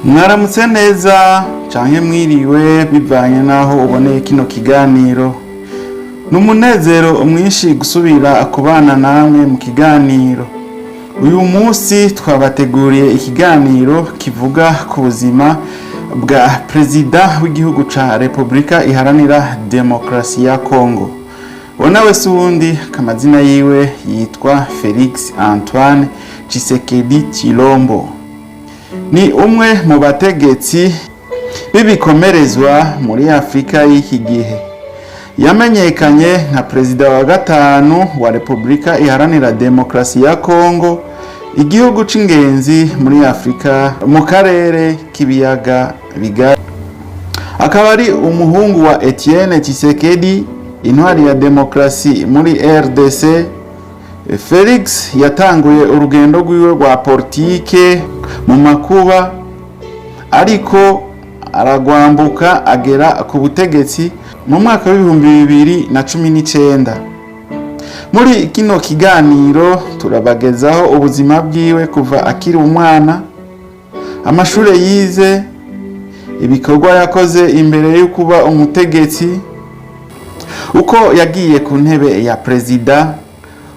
Mwaramutse neza canke mwiriwe bivanye naho uboneye kino kiganiro. Numunezero mwinshi gusubira kubana namwe mu kiganiro. Uyu munsi twabateguriye ikiganiro kivuga ku buzima bwa Perezida w'igihugu ca Republika Iharanira Demokarasi ya Kongo. Bonawe sundi kamazina yiwe yitwa Felix Antoine Tshisekedi Tshilombo. Ni umwe mu bategetsi b'ibikomerezwa muri Afrika y'iki gihe. Yamenyekanye nka Perezida wa gatanu wa Republika Iharanira Demokarasi ya Kongo, igihugu c'ingenzi muri Afrika mu karere k'ibiyaga bigari. Akaba ari umuhungu wa Etienne Tshisekedi, intwari ya demokarasi muri RDC. Felix yatanguye urugendo rwiwe rwa politike mu makuba, ariko aragwambuka agera ku butegetsi mu mwaka w'ibihumbi 2019. Muri kino kiganiro turabagezaho ubuzima bwiwe kuva akiri umwana, amashure yize, ibikorwa yakoze imbere yo kuba umutegetsi, uko yagiye ku ntebe ya perezida,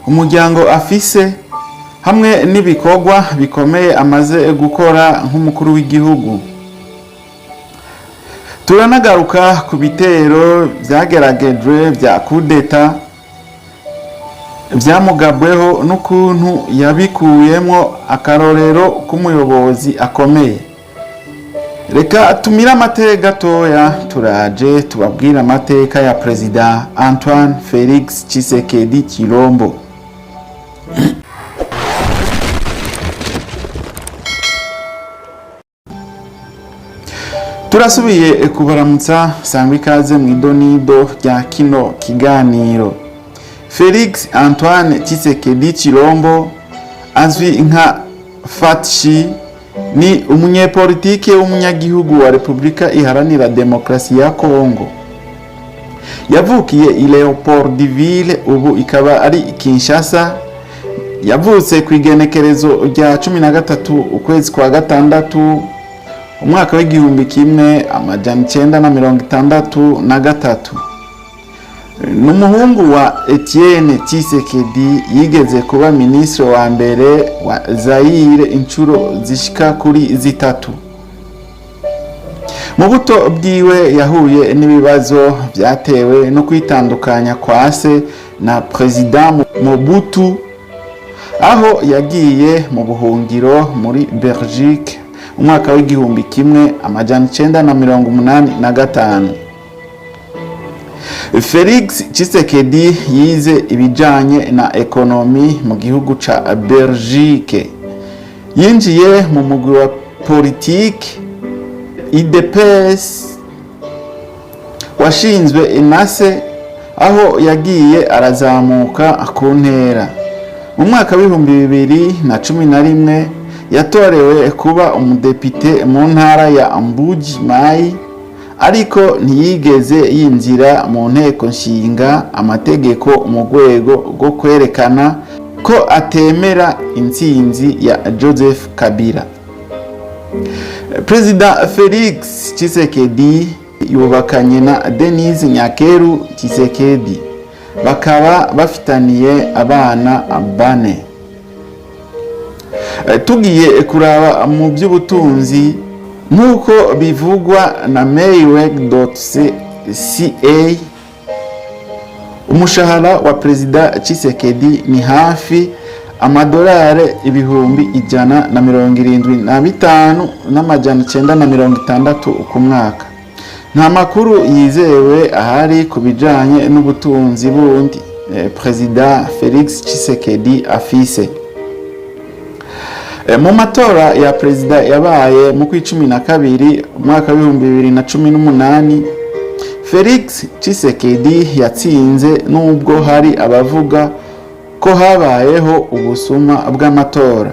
umuryango afise, hamwe n'ibikorwa bikomeye amaze gukora nk'umukuru w'igihugu. Turanagaruka ku bitero vyageragejwe vya kudeta vyamugabweho n'ukuntu yabikuyemwo akarorero k'umuyobozi akomeye. Reka tumira amateka gatoya turaje tubabwira amateka ya Perezida Antoine Felix Tshisekedi Tshilombo. Turasubiye kubaramutsa, sangwa ikaze mu idonido rya kino kiganiro. Felix Antoine Tshisekedi Tshilombo, azwi nka Fatshi, ni umunyepolitike w'umunyagihugu wa Republika Iharanira Demokarasi ya Kongo. Yavukiye i Leopoldville, ubu ikaba ari Kinshasa. Yavutse ku igenekerezo rya 13 ukwezi kwa gatandatu umwaka w'igihumbi kimwe amajana 963. N'umuhungu wa Etienne Tshisekedi, yigeze kuba ministre wa mbere wa Zaire inshuro zishika kuri zitatu. Mu buto bwiwe yahuye n'ibibazo vyatewe no kwitandukanya kwa se na President Mobutu, aho yagiye mu buhungiro muri Belgique umwaka w'igihumbi kimwe amajana 985. Felix Tshisekedi yize ibijanye na ekonomi mu gihugu ca Belgique. Yinjiye mu mugwi wa politike UDPS washinzwe inase, aho yagiye arazamuka ku ntera. Mu mwaka w'ibihumbi 2011 yatorewe kuba umudepite mu ntara ya Mbuji-Mayi, ariko ntiyigeze yinjira mu nteko nshinga amategeko mu rwego rwo kwerekana ko atemera intsinzi ya Joseph Kabila. Perezida Felix Tshisekedi yubakanye na Denise Nyakeru Tshisekedi, bakaba bafitaniye abana 4. Tugiye kuraba mu by'ubutunzi, nk'uko bivugwa na Mayweg.ca, umushahara wa Perezida Tshisekedi ni hafi amadolari 175,960 ku mwaka. Nta makuru yizewe ahari kubijanye n'ubutunzi bundi Perezida Felix Tshisekedi afise. Mu matora ya perezida yabaye mu kwa 12 umwaka w'ibihumbi 2018, Felix Tshisekedi yatsinze, nubwo hari abavuga ko habayeho ubusuma bw'amatora.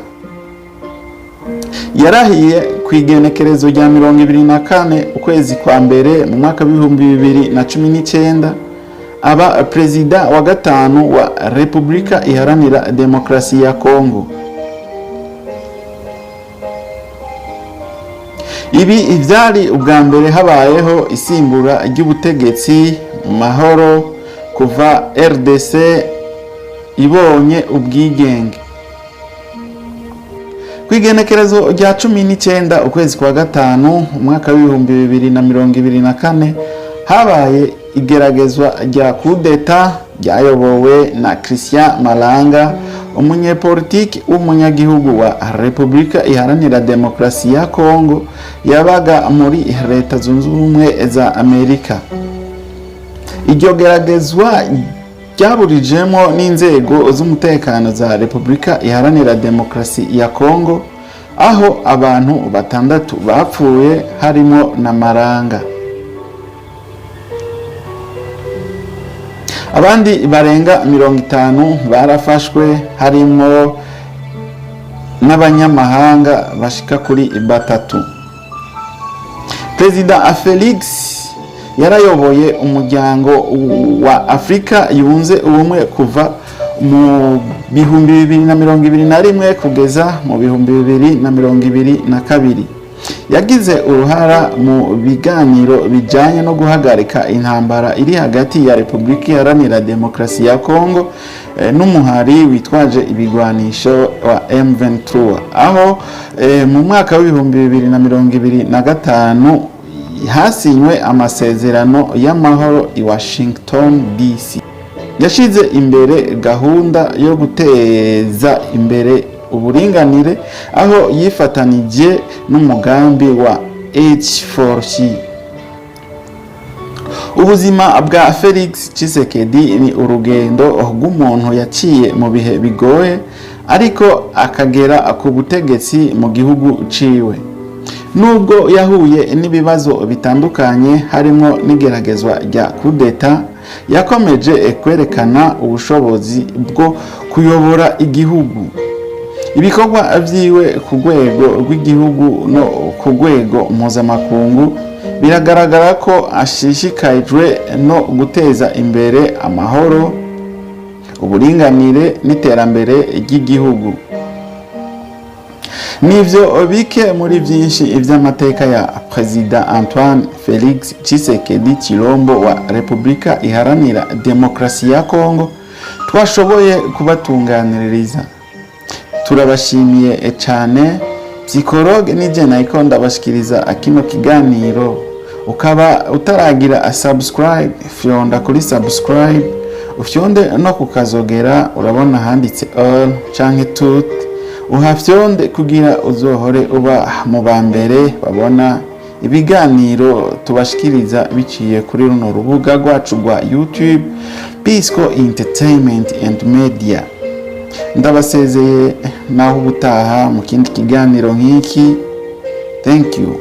Yarahiye ku igenekerezo rya 24 ukwezi kwa mbere mu mwaka w'ibihumbi 2019, aba perezida wa gatanu wa Republika Iharanira Demokarasi ya Kongo. ibi ivyari ubwa mbere habayeho isimbura ry'ubutegetsi mu mahoro kuva RDC ibonye ubwigenge. Kwigenekerezo rya 19 ukwezi kwa gatanu umwaka w'ibihumbi 2024 habaye igeragezwa rya kudeta ryayobowe na Christian Malanga, umunyepolitiki w'umunyagihugu wa Repubulika Iharanira Demokarasi ya Kongo yabaga muri Leta Zunze Ubumwe za Amerika. Iryo geragezwa ryaburijemo n'inzego z'umutekano za Repubulika Iharanira Demokarasi ya Kongo, aho abantu 6 bapfuye harimo na Malanga. Abandi barenga 50 barafashwe harimo n'abanyamahanga bashika kuri 3. Perezida Felix yarayoboye umuryango wa Afrika yunze ubumwe kuva mu 2021 kugeza mu 2022. Yagize uruhara mu biganiro bijanye no guhagarika intambara iri hagati ya Repubulika Iharanira Demokarasi ya Kongo n'umuhari witwaje ibigwanisho wa M23, aho mu mwaka w'2025 hasinywe amasezerano y'amahoro i Washington DC. Yashize imbere gahunda yo guteza imbere uburinganire, aho yifatanije n'umugambi wa H4C. Ubuzima bwa Felix Tshisekedi ni urugendo rw'umuntu yaciye mu bihe bigoye ariko akagera ku butegetsi mu gihugu ciwe. Nubwo yahuye n'ibibazo bitandukanye harimo n'igeragezwa rya kudeta, yakomeje kwerekana ubushobozi bwo kuyobora igihugu. Ibikorwa vyiwe ku rwego rw'igihugu no ku rwego mpuzamakungu biragaragara ko ashishikajwe no guteza imbere amahoro, uburinganire n'iterambere ry'igihugu. Nivyo bike muri byinshi ivy'amateka ya Perezida Antoine Felix Tshisekedi Tshilombo wa Repubulika Iharanira Demokarasi ya Kongo twashoboye kubatunganiriza. Turabashimiye cyane. Psychologue nije nayiko ndabashikiriza kino kiganiro. Ukaba utaragira subscribe, fyonda kuri subscribe, ufyonde no kukazogera, urabona handitse all canke tout. Uhafyonde kugira uzohore uba mu bambere babona ibiganiro tubashikiriza biciye kuri runo rubuga rwacu rwa YouTube Pisco Entertainment and Media. Ndabasezeye naho ubutaha mu kindi kiganiro nk'iki. Thank you.